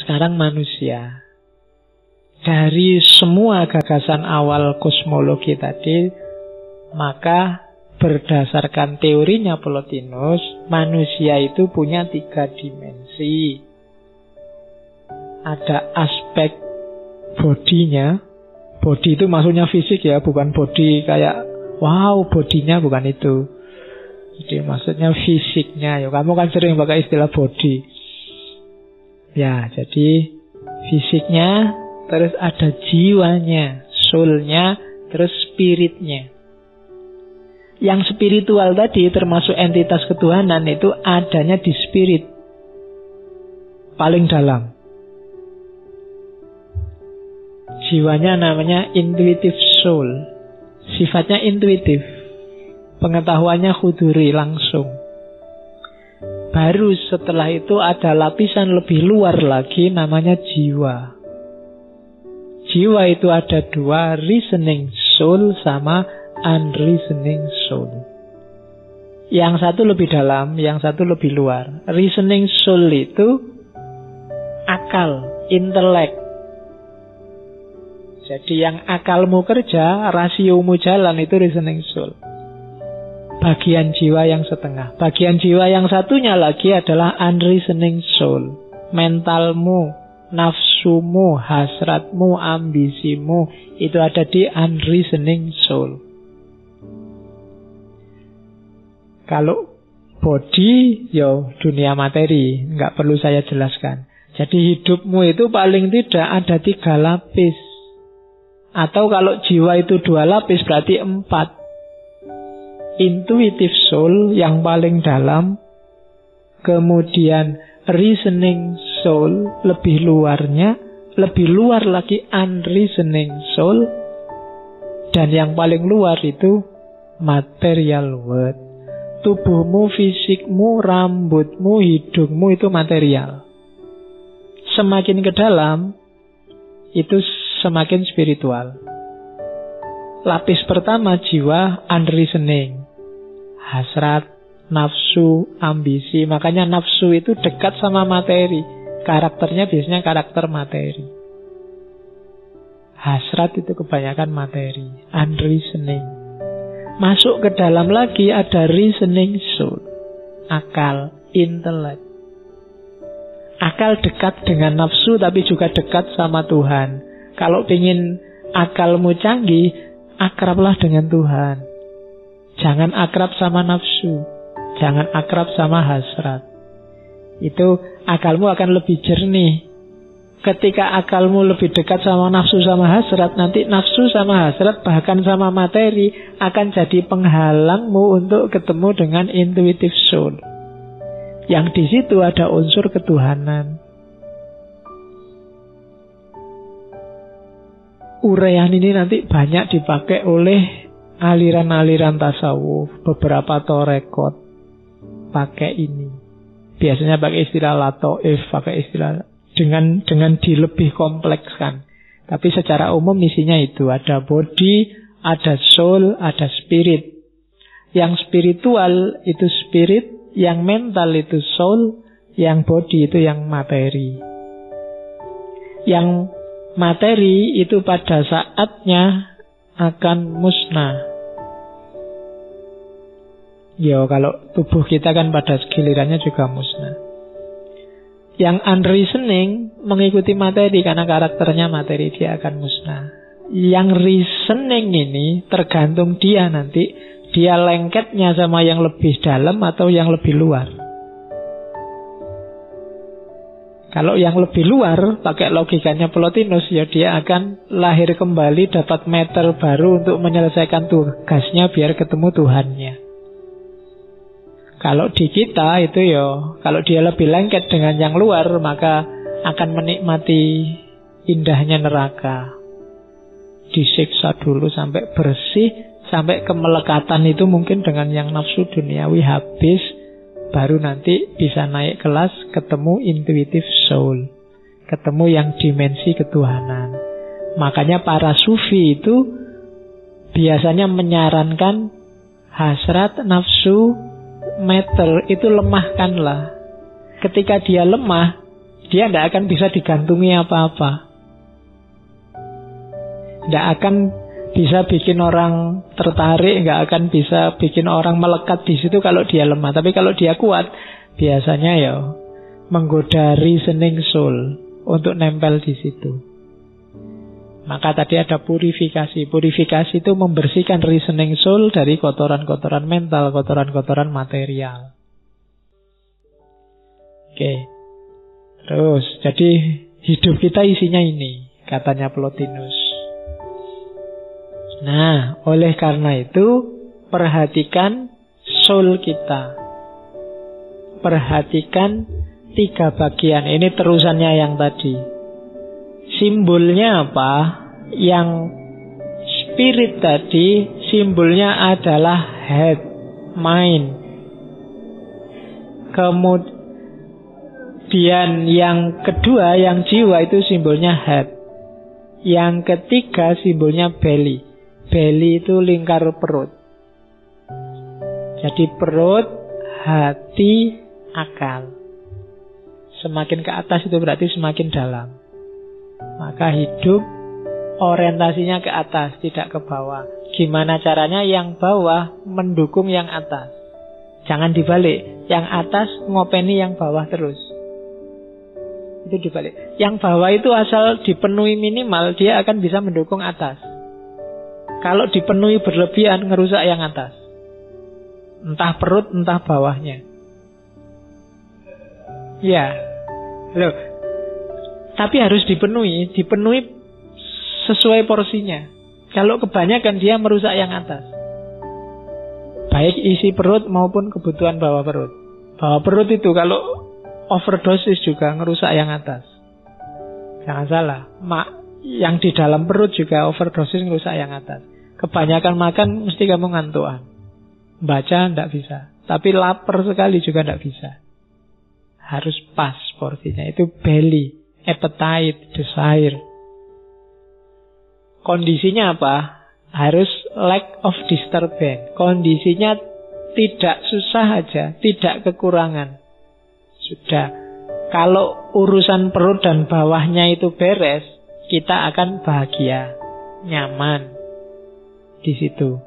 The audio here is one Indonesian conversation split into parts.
Sekarang manusia. Dari semua gagasan awal kosmologi tadi, maka berdasarkan teorinya Plotinus, manusia itu punya 3 dimensi. Ada aspek bodinya. Body itu maksudnya fisik ya, bukan body kayak wow, bodinya, bukan itu. Jadi maksudnya fisiknya. Ya, kamu kan sering pakai istilah body. Ya, jadi fisiknya, terus ada jiwanya, soulnya, terus spiritnya. Yang spiritual tadi termasuk entitas ketuhanan itu adanya di spirit paling dalam. Jiwanya namanya intuitive soul. Sifatnya intuitif. Pengetahuannya khuduri, langsung. Baru setelah itu ada lapisan lebih luar lagi namanya jiwa. Jiwa itu ada 2, reasoning soul sama unreasoning soul. Yang satu lebih dalam, yang satu lebih luar. Reasoning soul itu akal, intelek. Jadi yang akalmu kerja, rasiomu jalan, itu reasoning soul. Bagian jiwa yang setengah. Bagian jiwa yang satunya lagi adalah unreasoning soul. Mentalmu, nafsumu, hasratmu, ambisimu, itu ada di unreasoning soul. Kalau body, yo dunia materi, nggak perlu saya jelaskan. Jadi hidupmu itu paling tidak ada 3 lapis. Atau kalau jiwa itu 2 lapis berarti 4. Intuitive soul yang paling dalam, kemudian reasoning soul lebih luarnya, lebih luar lagi unreasoning soul, dan yang paling luar itu material world. Tubuhmu, fisikmu, rambutmu, hidungmu itu material. Semakin ke dalam, itu semakin spiritual. Lapis pertama jiwa, unreasoning. Hasrat, nafsu, ambisi. Makanya nafsu itu dekat sama materi. Karakternya biasanya karakter materi. Hasrat itu kebanyakan materi. Unreasoning. Masuk ke dalam lagi ada reasoning soul. Akal, intelek. Akal dekat dengan nafsu tapi juga dekat sama Tuhan. Kalau ingin akalmu canggih, akrablah dengan Tuhan. Jangan akrab sama nafsu. Jangan akrab sama hasrat. Itu akalmu akan lebih jernih. Ketika akalmu lebih dekat sama nafsu sama hasrat, nanti nafsu sama hasrat bahkan sama materi akan jadi penghalangmu untuk ketemu dengan intuitive soul. Yang di situ ada unsur ketuhanan. Uraian ini nanti banyak dipakai oleh aliran-aliran tasawuf. Beberapa torekot pakai ini. Biasanya pakai istilah latoif, pakai istilah dengan dilebih komplekskan. Tapi secara umum isinya itu. Ada body, ada soul, ada spirit. Yang spiritual itu spirit, yang mental itu soul, yang body itu yang materi. Yang materi itu pada saatnya akan musnah. Ya, kalau tubuh kita kan pada gilirannya juga musnah. Yang unreasoning mengikuti materi karena karakternya materi, dia akan musnah. Yang reasoning ini tergantung dia nanti, dia lengketnya sama yang lebih dalam atau yang lebih luar. Kalau yang lebih luar, pakai logikanya Plotinus, ya dia akan lahir kembali, dapat meter baru untuk menyelesaikan tugasnya biar ketemu Tuhannya. Kalau di kita itu ya, kalau dia lebih lengket dengan yang luar, maka akan menikmati indahnya neraka. Disiksa dulu sampai bersih, sampai kemelekatan itu mungkin dengan yang nafsu duniawi habis, baru nanti bisa naik kelas, ketemu intuitive soul, ketemu yang dimensi ketuhanan. Makanya para sufi itu biasanya menyarankan hasrat, nafsu, meter itu lemahkanlah. Ketika dia lemah, dia tidak akan bisa digantungi apa-apa. Tidak akan bisa bikin orang tertarik, nggak akan bisa bikin orang melekat di situ kalau dia lemah. Tapi kalau dia kuat, biasanya ya menggoda reasoning soul untuk nempel di situ. Maka tadi ada purifikasi. Purifikasi itu membersihkan reasoning soul dari kotoran-kotoran mental, kotoran-kotoran material. Oke. Terus, jadi hidup kita isinya ini, katanya Plotinus. Nah, oleh karena itu, perhatikan soul kita. Perhatikan 3 bagian. Ini terusannya yang tadi. Simbolnya apa? Yang spirit tadi, simbolnya adalah head, mind. Kemudian yang kedua, yang jiwa itu simbolnya head. Yang ketiga simbolnya belly. Belly itu lingkar perut. Jadi perut, hati, akal. Semakin ke atas itu berarti semakin dalam. Maka hidup orientasinya ke atas, tidak ke bawah. Gimana caranya yang bawah mendukung yang atas? Jangan dibalik. Yang atas ngopeni yang bawah terus. Itu dibalik. Yang bawah itu asal dipenuhi minimal, dia akan bisa mendukung atas. Kalau dipenuhi berlebihan, ngerusak yang atas. Entah perut, entah bawahnya. Ya. Loh. Tapi harus dipenuhi sesuai porsinya. Kalau kebanyakan dia merusak yang atas. Baik isi perut maupun kebutuhan bawah perut. Bawah perut itu kalau overdosis juga ngerusak yang atas. Jangan salah, yang di dalam perut juga overdosis ngerusak yang atas. Kebanyakan makan mesti kamu ngantuan. Baca tidak bisa. Tapi lapar sekali juga tidak bisa. Harus pas porsinya. Itu belly, appetite, desire. Kondisinya apa? Harus lack of disturbance. Kondisinya tidak susah aja, tidak kekurangan. Sudah. Kalau urusan perut dan bawahnya itu beres, kita akan bahagia, nyaman di situ.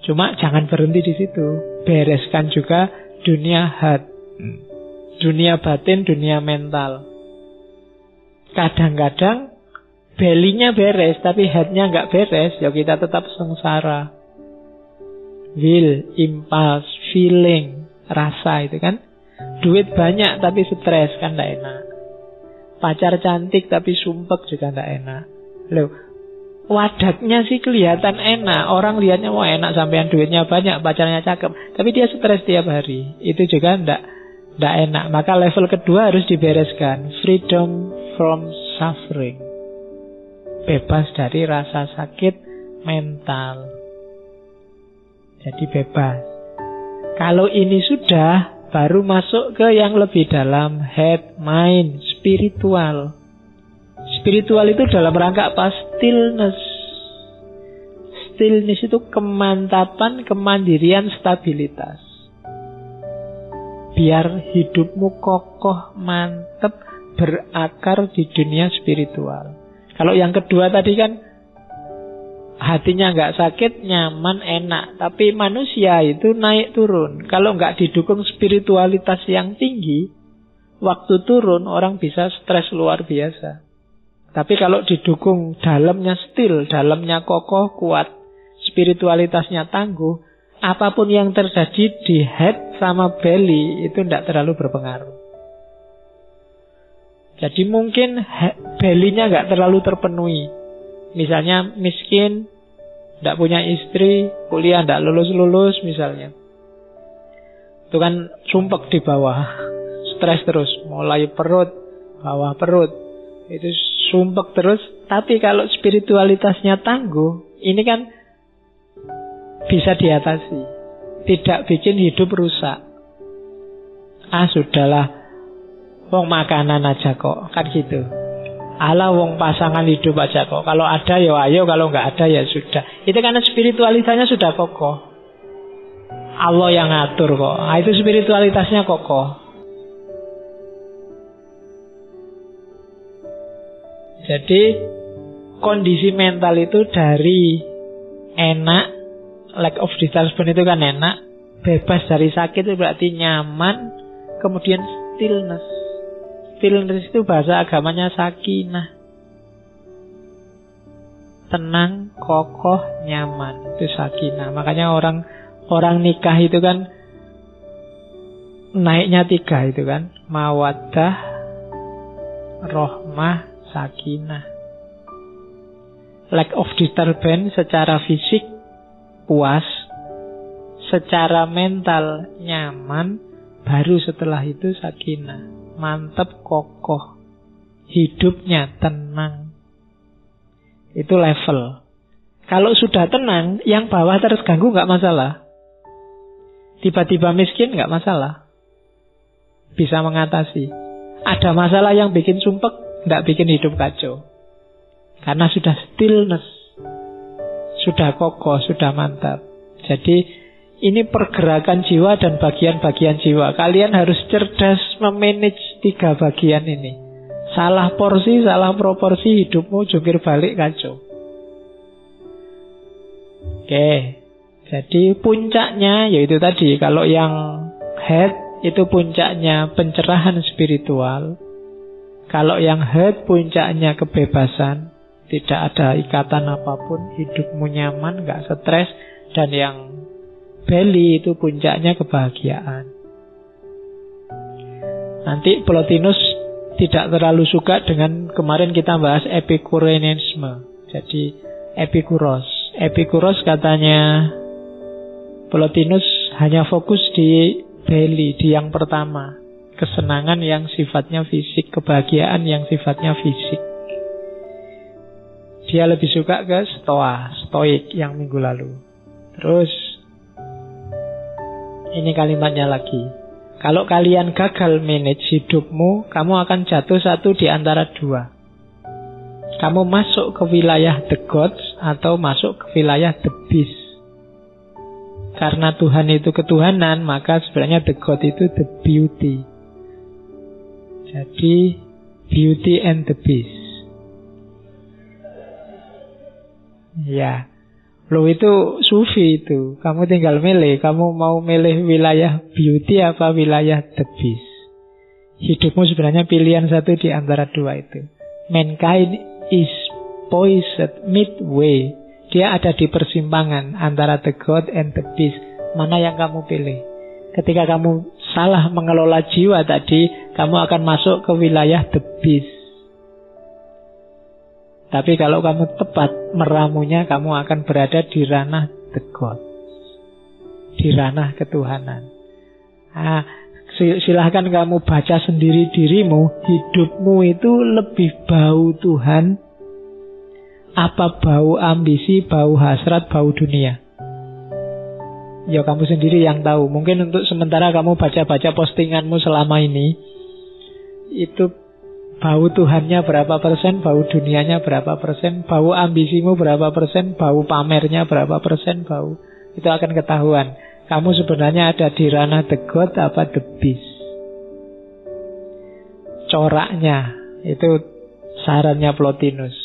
Cuma jangan berhenti di situ. Bereskan juga dunia hati, dunia batin, dunia mental. Kadang-kadang belly-nya beres, tapi head-nya nggak beres, ya kita tetap sengsara. Will, impulse, feeling, rasa itu kan. Duit banyak tapi stres kan nggak enak. Pacar cantik tapi sumpek juga nggak enak. Loh, wadatnya sih kelihatan enak. Orang lihatnya wah enak sampean duitnya banyak, pacarnya cakep. Tapi dia stres tiap hari. Itu juga nggak enak. Maka level kedua harus dibereskan. Freedom from suffering. Bebas dari rasa sakit mental. Jadi bebas. Kalau ini sudah, baru masuk ke yang lebih dalam. Head, mind, spiritual. Spiritual itu dalam rangka apa? Stillness. Stillness itu kemantapan, kemandirian, stabilitas. Biar hidupmu kokoh, mantep, berakar di dunia spiritual. Kalau yang kedua tadi kan hatinya nggak sakit, nyaman, enak. Tapi manusia itu naik turun. Kalau nggak didukung spiritualitas yang tinggi, waktu turun orang bisa stres luar biasa. Tapi kalau didukung dalamnya still, dalamnya kokoh, kuat, spiritualitasnya tangguh, apapun yang terjadi di head sama belly itu tidak terlalu berpengaruh. Jadi mungkin belly-nya nggak terlalu terpenuhi. Misalnya miskin, tidak punya istri, kuliah tidak lulus-lulus misalnya. Itu kan sumpek di bawah, stres terus, mulai perut, bawah perut, itu sumpek terus. Tapi kalau spiritualitasnya tangguh, ini kan bisa diatasi, tidak bikin hidup rusak. Sudahlah, wong makanan aja kok, kan gitu. Ala wong pasangan hidup aja kok. Kalau ada ya ayo, kalau nggak ada ya sudah. Itu karena spiritualitasnya sudah kokoh. Allah yang ngatur kok. Itu spiritualitasnya kokoh. Jadi kondisi mental itu dari enak, lack of disturbance itu kan enak, bebas dari sakit itu berarti nyaman, kemudian stillness. Stillness itu bahasa agamanya sakinah. Tenang, kokoh, nyaman, itu sakinah. Makanya orang nikah itu kan naiknya 3 itu kan, mawaddah, rohmah, sakinah. Lack of disturbance secara fisik puas, secara mental nyaman, baru setelah itu sakinah, mantap, kokoh, hidupnya tenang. Itu level. Kalau sudah tenang, yang bawah terganggu nggak masalah. Tiba-tiba miskin nggak masalah, bisa mengatasi. Ada masalah yang bikin sumpek, nggak bikin hidup kacau. Karena sudah stillness, sudah kokoh, sudah mantap. Jadi ini pergerakan jiwa dan bagian-bagian jiwa. Kalian harus cerdas memanage 3 bagian ini. Salah porsi, salah proporsi, hidupmu jungkir balik kacau. Oke, jadi puncaknya yaitu tadi, kalau yang head itu puncaknya pencerahan spiritual. Kalau yang head puncaknya kebebasan, tidak ada ikatan apapun, hidupmu nyaman, gak stres. Dan yang belly itu puncaknya kebahagiaan. Nanti Plotinus tidak terlalu suka dengan kemarin kita bahas Epikureanisme. Jadi Epikuros katanya Plotinus hanya fokus di belly, di yang pertama, kesenangan yang sifatnya fisik, kebahagiaan yang sifatnya fisik. Dia lebih suka ke stoik yang minggu lalu. Terus ini kalimatnya lagi. Kalau kalian gagal manage hidupmu, kamu akan jatuh satu di antara 2. Kamu masuk ke wilayah the gods atau masuk ke wilayah the beast. Karena Tuhan itu ketuhanan, maka sebenarnya the god itu the beauty. Jadi beauty and the beast. Ya, lo itu sufi itu. Kamu tinggal milih, kamu mau milih wilayah beauty apa wilayah the beast. Hidupmu sebenarnya pilihan satu di antara 2 itu. Mankind is poised midway. Dia ada di persimpangan antara the god and the beast. Mana yang kamu pilih? Ketika kamu salah mengelola jiwa tadi, kamu akan masuk ke wilayah the beast. Tapi kalau kamu tepat meramunya, kamu akan berada di ranah the God, di ranah ketuhanan. Silahkan kamu baca sendiri dirimu, hidupmu itu lebih bau Tuhan apa bau ambisi, bau hasrat, bau dunia? Ya kamu sendiri yang tahu. Mungkin untuk sementara kamu baca-baca postinganmu selama ini, itu bau Tuhannya berapa persen, bau dunianya berapa persen, bau ambisimu berapa persen, bau pamernya berapa persen, bau. Itu akan ketahuan. Kamu sebenarnya ada di ranah the God apa the beast. Coraknya, itu sarannya Plotinus.